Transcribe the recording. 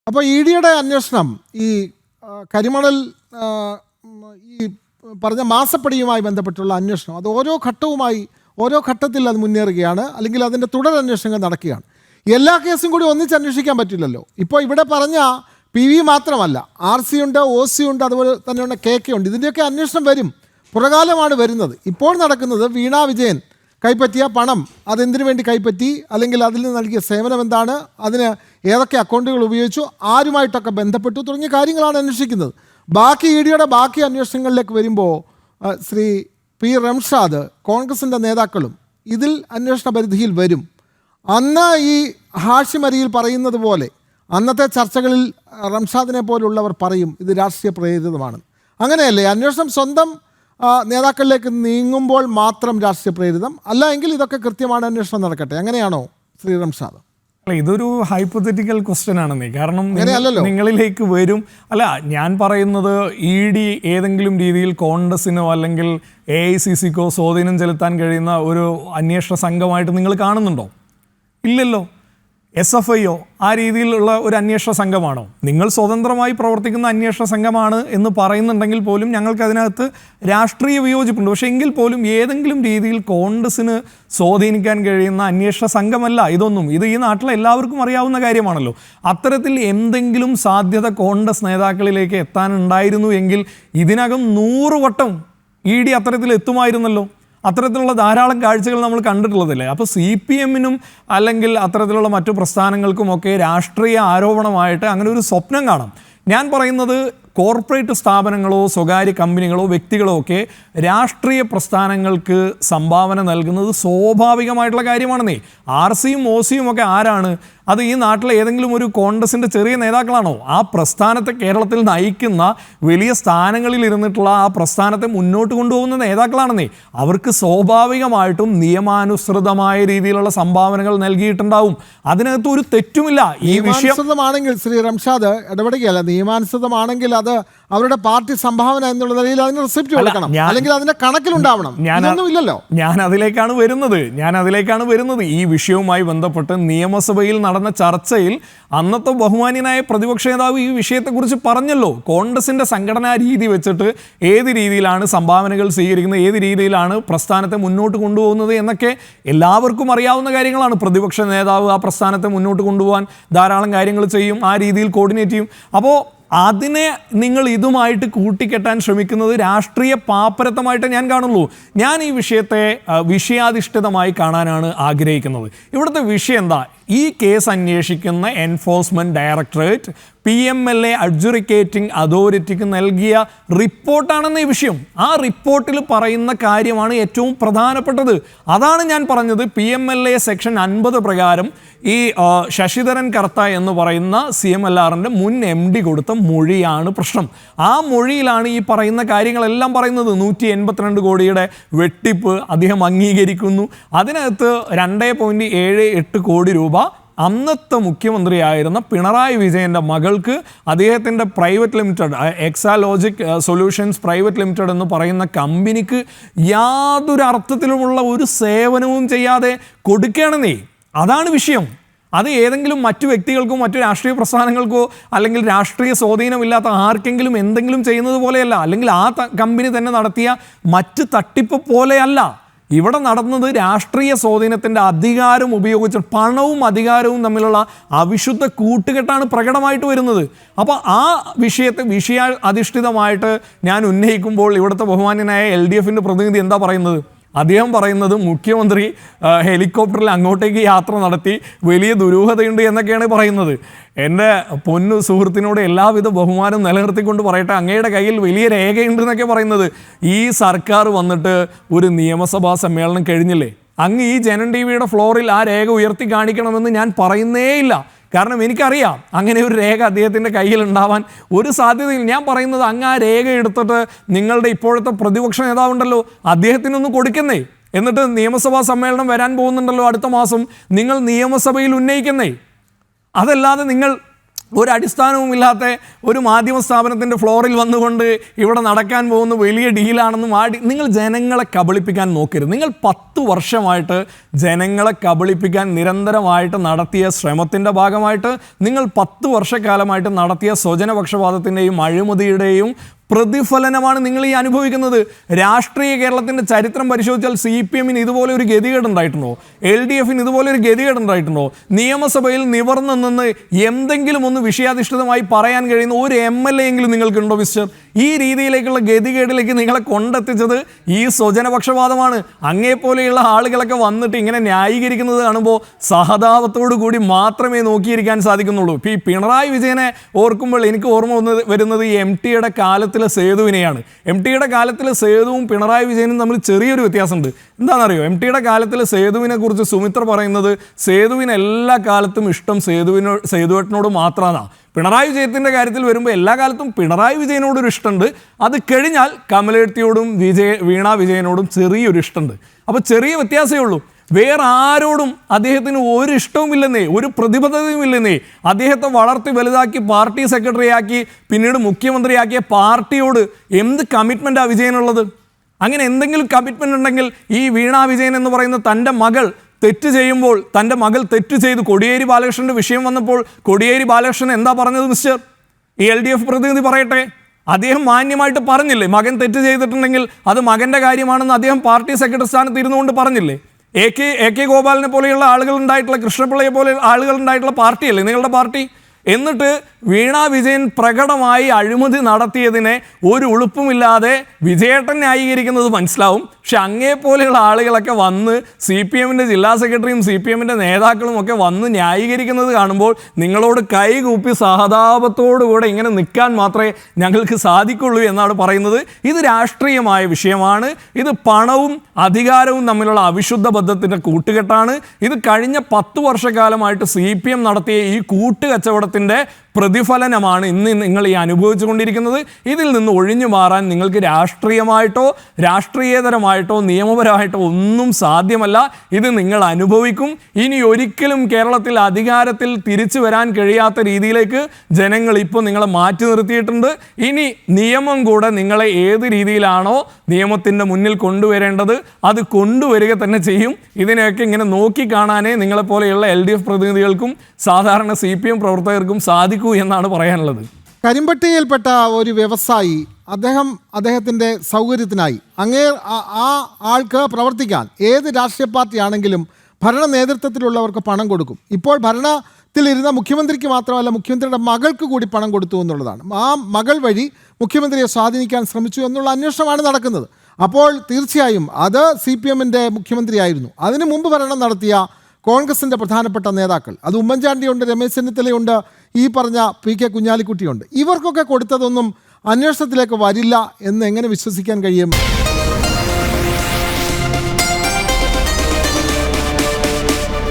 അപ്പോൾ ഇ ഡിയുടെ അന്വേഷണം ഈ കരിമണൽ ഈ പറഞ്ഞ മാസപ്പടിയുമായി ബന്ധപ്പെട്ടുള്ള അന്വേഷണം അത് ഓരോ ഘട്ടത്തിൽ അത് മുന്നേറുകയാണ്, അല്ലെങ്കിൽ അതിൻ്റെ തുടരന്വേഷണങ്ങൾ നടക്കുകയാണ്. എല്ലാ കേസും കൂടി ഒന്നിച്ച് അന്വേഷിക്കാൻ പറ്റില്ലല്ലോ. ഇപ്പോൾ ഇവിടെ പറഞ്ഞ PV മാത്രമല്ല, RC ഉണ്ട്, OC ഉണ്ട്, അതുപോലെ തന്നെയുള്ള KK ഉണ്ട്. ഇതിൻ്റെയൊക്കെ അന്വേഷണം വരും, പുറകാലമാണ് വരുന്നത്. ഇപ്പോൾ നടക്കുന്നത് വീണ വിജയൻ കൈപ്പറ്റിയ പണം അതെന്തിനു വേണ്ടി കൈപ്പറ്റി, അല്ലെങ്കിൽ അതിൽ നിന്ന് നൽകിയ സേവനം എന്താണ്, അതിന് ഏതൊക്കെ അക്കൗണ്ടുകൾ ഉപയോഗിച്ചു, ആരുമായിട്ടൊക്കെ ബന്ധപ്പെട്ടു തുടങ്ങിയ കാര്യങ്ങളാണ് അന്വേഷിക്കുന്നത്. ബാക്കി ഇ ഡിയുടെ ബാക്കി അന്വേഷണങ്ങളിലേക്ക് വരുമ്പോൾ ശ്രീ P. റംഷാദ് കോൺഗ്രസിൻ്റെ നേതാക്കളും ഇതിൽ അന്വേഷണ പരിധിയിൽ വരും. അന്ന് ഈ ഹാഷിം അരിയിൽ പറയുന്നത് പോലെ അന്നത്തെ ചർച്ചകളിൽ റംഷാദിനെ പോലുള്ളവർ പറയും ഇത് രാഷ്ട്രീയ പ്രേരിതമാണ്. അങ്ങനെയല്ലേ? അന്വേഷണം സ്വന്തം നേതാക്കളിലേക്ക് നീങ്ങുമ്പോൾ മാത്രം രാഷ്ട്രീയ പ്രേരിതം, അല്ല എങ്കിൽ ഇതൊക്കെ കൃത്യമാണ്, അന്വേഷണം നടക്കട്ടെ. അങ്ങനെയാണോ ശ്രീ റംഷാദ്? അല്ല, ഇതൊരു ഹൈപ്പോത്തറ്റിക്കൽ ക്വസ്റ്റ്യൻ ആണെന്നേ. കാരണം നിങ്ങളിലേക്ക് വരും. അല്ല, ഞാൻ പറയുന്നത് ഇ ഡി ഏതെങ്കിലും രീതിയിൽ കോൺഗ്രസിനോ അല്ലെങ്കിൽ AICCക്കോ സ്വാധീനം ചെലുത്താൻ കഴിയുന്ന ഒരു അന്വേഷണ സംഘമായിട്ട് നിങ്ങൾ കാണുന്നുണ്ടോ? ഇല്ലല്ലോ. SFIയോ ആ രീതിയിലുള്ള ഒരു അന്വേഷണ സംഘമാണോ? നിങ്ങൾ സ്വതന്ത്രമായി പ്രവർത്തിക്കുന്ന അന്വേഷണ സംഘമാണ് എന്ന് പറയുന്നുണ്ടെങ്കിൽ പോലും ഞങ്ങൾക്ക് അതിനകത്ത് രാഷ്ട്രീയ വിയോജിപ്പുണ്ട്. പക്ഷേ എങ്കിൽ പോലും ഏതെങ്കിലും രീതിയിൽ കോൺഗ്രസിന് സ്വാധീനിക്കാൻ കഴിയുന്ന അന്വേഷണ സംഘമല്ല ഇതൊന്നും. ഇത് ഈ നാട്ടിലെ എല്ലാവർക്കും അറിയാവുന്ന കാര്യമാണല്ലോ. അത്തരത്തിൽ എന്തെങ്കിലും സാധ്യത കോൺഗ്രസ് നേതാക്കളിലേക്ക് എത്താനുണ്ടായിരുന്നു എങ്കിൽ ഇതിനകം 100 വട്ടം ഇ ഡി അത്തരത്തിൽ എത്തുമായിരുന്നല്ലോ. അത്തരത്തിലുള്ള ധാരാളം കാഴ്ചകൾ നമ്മൾ കണ്ടിട്ടുള്ളതല്ലേ. അപ്പോൾ CPMനും അല്ലെങ്കിൽ അത്തരത്തിലുള്ള മറ്റു പ്രസ്ഥാനങ്ങൾക്കുമൊക്കെ രാഷ്ട്രീയ ആരോപണമായിട്ട് അങ്ങനെ ഒരു സ്വപ്നം കാണാം. ഞാൻ പറയുന്നത് കോർപ്പറേറ്റ് സ്ഥാപനങ്ങളോ സ്വകാര്യ കമ്പനികളോ വ്യക്തികളോ ഒക്കെ രാഷ്ട്രീയ പ്രസ്ഥാനങ്ങൾക്ക് സംഭാവന നൽകുന്നത് സ്വാഭാവികമായിട്ടുള്ള കാര്യമാണെന്നേ. RCയും OCയും ഒക്കെ ആരാണ്? അത് ഈ നാട്ടിലെ ഏതെങ്കിലും ഒരു കോൺഗ്രസിൻ്റെ ചെറിയ നേതാക്കളാണോ? ആ പ്രസ്ഥാനത്തെ കേരളത്തിൽ നയിക്കുന്ന വലിയ സ്ഥാനങ്ങളിൽ ഇരുന്നിട്ടുള്ള ആ പ്രസ്ഥാനത്തെ മുന്നോട്ട് കൊണ്ടുപോകുന്ന നേതാക്കളാണെന്നേ. അവർക്ക് സ്വാഭാവികമായിട്ടും നിയമാനുസൃതമായ രീതിയിലുള്ള സംഭാവനകൾ നൽകിയിട്ടുണ്ടാവും. അതിനകത്ത് ഒരു തെറ്റുമില്ല. ഈ വിഷയമാണെങ്കിൽ ശ്രീ റംഷാദ് ഇടപെടുകയല്ല, നിയമാനുസൃതമാണെങ്കിൽ അത് അവരുടെ പാർട്ടി സംഭാവന എന്നുള്ള നിലയിൽ അതിന് റെസിപ്റ്റ് കൊടുക്കണം, അല്ലെങ്കിൽ അതിന്റെ കണക്കിലുണ്ടാവണം. ഇല്ലല്ലോ. ഞാൻ അതിലേക്കാണ് വരുന്നത്. ഈ വിഷയവുമായി ബന്ധപ്പെട്ട് നിയമസഭയിൽ നടന്ന ചർച്ചയിൽ അന്നത്തെ ബഹുമാന്യനായ പ്രതിപക്ഷ നേതാവ് ഈ വിഷയത്തെക്കുറിച്ച് പറഞ്ഞല്ലോ. കോൺഗ്രസിന്റെ സംഘടനാ രീതി വെച്ചിട്ട് ഏത് രീതിയിലാണ് സംഭാവനകൾ സ്വീകരിക്കുന്നത്, ഏത് രീതിയിലാണ് പ്രസ്ഥാനത്തെ മുന്നോട്ട് കൊണ്ടുപോകുന്നത് എന്നൊക്കെ എല്ലാവർക്കും അറിയാവുന്ന കാര്യങ്ങളാണ്. പ്രതിപക്ഷ നേതാവ് ആ പ്രസ്ഥാനത്തെ മുന്നോട്ട് കൊണ്ടുപോകാൻ ധാരാളം കാര്യങ്ങൾ ചെയ്യും, ആ രീതിയിൽ കോർഡിനേറ്റ് ചെയ്യും. അപ്പോൾ അതിനെ നിങ്ങൾ ഇതുമായിട്ട് കൂട്ടിക്കെട്ടാൻ ശ്രമിക്കുന്നത് രാഷ്ട്രീയ പാപ്പരത്തമായിട്ട് ഞാൻ കാണുള്ളൂ. ഞാൻ ഈ വിഷയത്തെ വിഷയാധിഷ്ഠിതമായി കാണാനാണ് ആഗ്രഹിക്കുന്നത്. ഇവിടുത്തെ വിഷയം എന്താ? ഈ കേസ് അന്വേഷിക്കുന്ന എൻഫോഴ്സ്മെൻറ്റ് ഡയറക്ടറേറ്റ് PMLA അഡ്ജുഡിക്കേറ്റിംഗ് അതോറിറ്റിക്ക് നൽകിയ റിപ്പോർട്ടാണെന്ന് ഈ വിഷയം. ആ റിപ്പോർട്ടിൽ പറയുന്ന കാര്യമാണ് ഏറ്റവും പ്രധാനപ്പെട്ടത്. അതാണ് ഞാൻ പറഞ്ഞത്. PMLA സെക്ഷൻ 50 പ്രകാരം ഈ ശശിധരൻ കർത്ത എന്ന് പറയുന്ന CMLRൻ്റെ മുൻ MD കൊടുത്ത മൊഴിയാണ് പ്രശ്നം. ആ മൊഴിയിലാണ് ഈ പറയുന്ന കാര്യങ്ങളെല്ലാം പറയുന്നത്. 182 കോടിയുടെ വെട്ടിപ്പ് അദ്ദേഹം അംഗീകരിക്കുന്നു. അതിനകത്ത് 2.78 കോടി രൂപ അന്നത്തെ മുഖ്യമന്ത്രിയായിരുന്ന പിണറായി വിജയൻ്റെ മകൾക്ക് അദ്ദേഹത്തിൻ്റെ private limited Exalogic solutions private limited എന്ന് പറയുന്ന കമ്പനിക്ക് യാതൊരു അർത്ഥത്തിലുമുള്ള ഒരു സേവനവും ചെയ്യാതെ കൊടുക്കുകയാണെന്നേ. അതാണ് വിഷയം. അത് ഏതെങ്കിലും മറ്റു വ്യക്തികൾക്കോ മറ്റു രാഷ്ട്രീയ പ്രസ്ഥാനങ്ങൾക്കോ അല്ലെങ്കിൽ രാഷ്ട്രീയ സ്വാധീനമില്ലാത്ത ആർക്കെങ്കിലും എന്തെങ്കിലും ചെയ്യുന്നത് പോലെയല്ല, അല്ലെങ്കിൽ ആ കമ്പനി തന്നെ നടത്തിയ മറ്റ് തട്ടിപ്പ് പോലെയല്ല. ഇവിടെ നടന്നത് രാഷ്ട്രീയ സ്വാധീനത്തിൻ്റെ അധികാരം ഉപയോഗിച്ച് പണവും അധികാരവും തമ്മിലുള്ള അവിശുദ്ധ കൂട്ടുകെട്ടാണ് പ്രകടമായിട്ട് വരുന്നത്. അപ്പോൾ ആ വിഷയ അധിഷ്ഠിതമായിട്ട് ഞാൻ ഉന്നയിക്കുമ്പോൾ ഇവിടുത്തെ ബഹുമാന്യനായ LDFൻ്റെ പ്രതിനിധി എന്താ പറയുന്നത്? അദ്ദേഹം പറയുന്നത് മുഖ്യമന്ത്രി ഹെലികോപ്റ്ററിൽ അങ്ങോട്ടേക്ക് യാത്ര നടത്തി, വലിയ ദുരൂഹതയുണ്ട് എന്നൊക്കെയാണ് പറയുന്നത്. എൻ്റെ പൊന്നു സുഹൃത്തിനോട് എല്ലാവിധ ബഹുമാനം നിലനിർത്തിക്കൊണ്ട് പറയട്ടെ, അങ്ങയുടെ കയ്യിൽ വലിയ രേഖയുണ്ട് എന്നൊക്കെ പറയുന്നത്. ഈ സർക്കാർ വന്നിട്ട് ഒരു നിയമസഭാ സമ്മേളനം കഴിഞ്ഞില്ലേ, അങ്ങ് ഈ ജനം TVയുടെ ഫ്ലോറിൽ ആ രേഖ ഉയർത്തി കാണിക്കണമെന്ന് ഞാൻ പറയുന്നേയില്ല. കാരണം എനിക്കറിയാം അങ്ങനെ ഒരു രേഖ അദ്ദേഹത്തിൻ്റെ കയ്യിൽ ഉണ്ടാവാൻ ഒരു സാധ്യതയില്ല. ഞാൻ പറയുന്നത് അങ്ങ് ആ രേഖ എടുത്തിട്ട് നിങ്ങളുടെ ഇപ്പോഴത്തെ പ്രതിപക്ഷ നേതാവുണ്ടല്ലോ അദ്ദേഹത്തിനൊന്ന് കൊടുക്കുന്നേ. എന്നിട്ട് നിയമസഭാ സമ്മേളനം വരാൻ പോകുന്നുണ്ടല്ലോ അടുത്ത മാസം, നിങ്ങൾ നിയമസഭയിൽ ഉന്നയിക്കുന്നേ. അതല്ലാതെ നിങ്ങൾ ഒരടിസ്ഥാനവുമില്ലാത്ത ഒരു മാധ്യമ സ്ഥാപനത്തിൻ്റെ ഫ്ലോറിൽ വന്നുകൊണ്ട് ഇവിടെ നടക്കാൻ പോകുന്ന വലിയ ഡീലാണെന്നും നിങ്ങൾ ജനങ്ങളെ കബളിപ്പിക്കാൻ നോക്കരുത്. നിങ്ങൾ 10 വർഷമായിട്ട് ജനങ്ങളെ കബളിപ്പിക്കാൻ നിരന്തരമായിട്ട് നടത്തിയ ശ്രമത്തിൻ്റെ ഭാഗമായിട്ട് നിങ്ങൾ 10 വർഷക്കാലമായിട്ട് നടത്തിയ സ്വജനപക്ഷപാതത്തിൻ്റെയും അഴിമതിയുടെയും പ്രതിഫലനമാണ് നിങ്ങൾ ഈ അനുഭവിക്കുന്നത്. രാഷ്ട്രീയ കേരളത്തിൻ്റെ ചരിത്രം പരിശോധിച്ചാൽ CPM-ന് ഇതുപോലെ ഒരു ഗതികേടുണ്ടായിട്ടുണ്ടോ? LDF-ന് ഇതുപോലെ ഒരു ഗതികേടുണ്ടായിട്ടുണ്ടോ? നിയമസഭയിൽ നിവർന്നു നിന്ന് എന്തെങ്കിലും ഒന്ന് വിഷയാധിഷ്ഠിതമായി പറയാൻ കഴിയുന്ന ഒരു MLA എങ്കിലും നിങ്ങൾക്കുണ്ടോ മിസ്റ്റർ? ഈ രീതിയിലേക്കുള്ള ഗതികേടിലേക്ക് നിങ്ങളെ കൊണ്ടെത്തിച്ചത് ഈ സ്വജനപക്ഷപാതമാണ്. അങ്ങേപ്പോലെയുള്ള ആളുകളൊക്കെ വന്നിട്ട് ഇങ്ങനെ ന്യായീകരിക്കുന്നത് കാണുമ്പോൾ സഹതാപത്തോടു കൂടി മാത്രമേ നോക്കിയിരിക്കാൻ സാധിക്കുന്നുള്ളൂ. ഇപ്പോൾ ഈ പിണറായി വിജയനെ ഓർക്കുമ്പോൾ എനിക്ക് ഓർമ്മ വരുന്നത് ഈ MT-യുടെ കാലത്തിലെ സേതുവിനെയാണ്. MT-യുടെ കാലത്തിലെ സേതുവും പിണറായി വിജയനും തമ്മിൽ ചെറിയൊരു വ്യത്യാസമുണ്ട്. എന്താണെന്നറിയോ? MT-യുടെ കാലത്തിലെ സേതുവിനെ കുറിച്ച് സുമിത്ര പറയുന്നത് സേതുവിന് എല്ലാ കാലത്തും ഇഷ്ടം സേതുവേട്ടനോട് മാത്രമാണ്. പിണറായി വിജയത്തിൻ്റെ കാര്യത്തിൽ വരുമ്പോൾ എല്ലാ കാലത്തും പിണറായി വിജയനോടൊരു ഇഷ്ടമുണ്ട്. അത് കഴിഞ്ഞാൽ കമലേഴ്ത്തിയോടും വീണ വിജയനോടും ചെറിയൊരു ഇഷ്ടമുണ്ട്. അപ്പോൾ ചെറിയ വ്യത്യാസമേ ഉള്ളൂ. വേറെ ആരോടും അദ്ദേഹത്തിന് ഒരു ഇഷ്ടവുമില്ലെന്നേ, ഒരു പ്രതിബദ്ധതയുമില്ലെന്നേ. അദ്ദേഹത്തെ വളർത്തി വലുതാക്കി പാർട്ടി സെക്രട്ടറിയാക്കി പിന്നീട് മുഖ്യമന്ത്രിയാക്കിയ പാർട്ടിയോട് എന്ത് കമ്മിറ്റ്മെൻറ്റാണ് വിജയനുള്ളത്? അങ്ങനെ എന്തെങ്കിലും കമ്മിറ്റ്മെൻ്റ് ഉണ്ടെങ്കിൽ ഈ വീണ വിജയൻ എന്ന് പറയുന്ന തൻ്റെ മകൾ തെറ്റ് ചെയ്യുമ്പോൾ, തൻ്റെ മകൾ തെറ്റ് ചെയ്തു കോടിയേരി ബാലകൃഷ്ണൻ്റെ വിഷയം വന്നപ്പോൾ കോടിയേരി ബാലകൃഷ്ണൻ എന്താ പറഞ്ഞത് മിസ്റ്റർ? ഈ LDF പ്രതിനിധി പറയട്ടെ. അദ്ദേഹം മാന്യമായിട്ട് പറഞ്ഞില്ലേ? മകൻ തെറ്റ് ചെയ്തിട്ടുണ്ടെങ്കിൽ അത് മകൻ്റെ കാര്യമാണെന്ന് അദ്ദേഹം പാർട്ടി സെക്രട്ടറി സ്ഥാനത്ത് ഇരുന്നുകൊണ്ട് പറഞ്ഞില്ലേ? AK ഗോപാലിനെ പോലെയുള്ള ആളുകൾ ഉണ്ടായിട്ടുള്ള, കൃഷ്ണപിള്ളയെ പോലെ ആളുകൾ ഉണ്ടായിട്ടുള്ള പാർട്ടിയല്ലേ നിങ്ങളുടെ പാർട്ടി? എന്നിട്ട് വീണ വിജയൻ പ്രകടമായി അഴിമതി നടത്തിയതിനെ ഒരു ഉളുപ്പുമില്ലാതെ വിജയേട്ടൻ ന്യായീകരിക്കുന്നത് മനസ്സിലാവും. പക്ഷെ അങ്ങേപ്പോലെയുള്ള ആളുകളൊക്കെ വന്ന് CPM-ൻ്റെ ജില്ലാ സെക്രട്ടറിയും CPM-ൻ്റെ നേതാക്കളും ഒക്കെ വന്ന് ന്യായീകരിക്കുന്നത് കാണുമ്പോൾ നിങ്ങളോട് കൈകൂപ്പി സഹതാപത്തോടുകൂടെ ഇങ്ങനെ നിൽക്കാൻ മാത്രമേ ഞങ്ങൾക്ക് സാധിക്കുള്ളൂ എന്നാണ് പറയുന്നത്. ഇത് രാഷ്ട്രീയമായ വിഷയമാണ്. ഇത് പണവും അധികാരവും തമ്മിലുള്ള അവിശുദ്ധ ബന്ധത്തിൻ്റെ കൂട്ടുകെട്ടാണ്. ഇത് കഴിഞ്ഞ 10 വർഷക്കാലമായിട്ട് CPM നടത്തിയ ഈ കൂട്ടുകച്ചവടത്തിൻ്റെ പ്രതിഫലനമാണ് ഇന്ന് നിങ്ങൾ ഈ അനുഭവിച്ചു കൊണ്ടിരിക്കുന്നത്. ഇതിൽ നിന്ന് ഒഴിഞ്ഞു മാറാൻ നിങ്ങൾക്ക് രാഷ്ട്രീയമായിട്ടോ രാഷ്ട്രീയേതരമായിട്ടോ നിയമപരമായിട്ടോ ഒന്നും സാധ്യമല്ല. ഇത് നിങ്ങൾ അനുഭവിക്കും. ഇനി ഒരിക്കലും കേരളത്തിൽ അധികാരത്തിൽ തിരിച്ചു വരാൻ കഴിയാത്ത രീതിയിലേക്ക് ജനങ്ങൾ ഇപ്പോൾ നിങ്ങളെ മാറ്റി നിർത്തിയിട്ടുണ്ട്. ഇനി നിയമം കൂടെ നിങ്ങളെ ഏത് രീതിയിലാണോ നിയമത്തിൻ്റെ മുന്നിൽ കൊണ്ടുവരേണ്ടത് അത് കൊണ്ടുവരിക തന്നെ ചെയ്യും. ഇതിനെയൊക്കെ ഇങ്ങനെ നോക്കിക്കാണാനേ നിങ്ങളെപ്പോലെയുള്ള LDF പ്രതിനിധികൾക്കും സാധാരണ CPM പ്രവർത്തകർക്കും സാധിക്കൂ എന്നാണ് പറയാനുള്ളത്. കരിമ്പട്ടിയിൽപ്പെട്ട ഒരു വ്യവസായി അദ്ദേഹത്തിൻ്റെ സൗകര്യത്തിനായി ആ ആൾക്ക് പ്രവർത്തിക്കാൻ ഏത് രാഷ്ട്രീയ പാർട്ടിയാണെങ്കിലും ഭരണ നേതൃത്വത്തിലുള്ളവർക്ക് പണം കൊടുക്കും. ഇപ്പോൾ ഭരണത്തിലിരുന്ന മുഖ്യമന്ത്രിക്ക് മാത്രമല്ല, മുഖ്യമന്ത്രിയുടെ മകൾക്ക് കൂടി പണം കൊടുത്തു എന്നുള്ളതാണ്. ആ മകൾ വഴി മുഖ്യമന്ത്രിയെ സ്വാധീനിക്കാൻ ശ്രമിച്ചു എന്നുള്ള അന്വേഷണമാണ് നടക്കുന്നത്. അപ്പോൾ തീർച്ചയായും അത് CPM-ൻ്റെ മുഖ്യമന്ത്രിയായിരുന്നു. അതിനു മുമ്പ് ഭരണം നടത്തിയ കോൺഗ്രസിൻ്റെ പ്രധാനപ്പെട്ട നേതാക്കൾ, അത് ഉമ്മൻചാണ്ടിയുണ്ട്, രമേശ് ചെന്നിത്തലയുണ്ട്, ഈ പറഞ്ഞ PK കുഞ്ഞാലിക്കുട്ടിയുണ്ട്. ഇവർക്കൊക്കെ കൊടുത്തതൊന്നും അന്വേഷണത്തിലേക്ക് വരില്ല എന്ന് എങ്ങനെ വിശ്വസിക്കാൻ കഴിയും?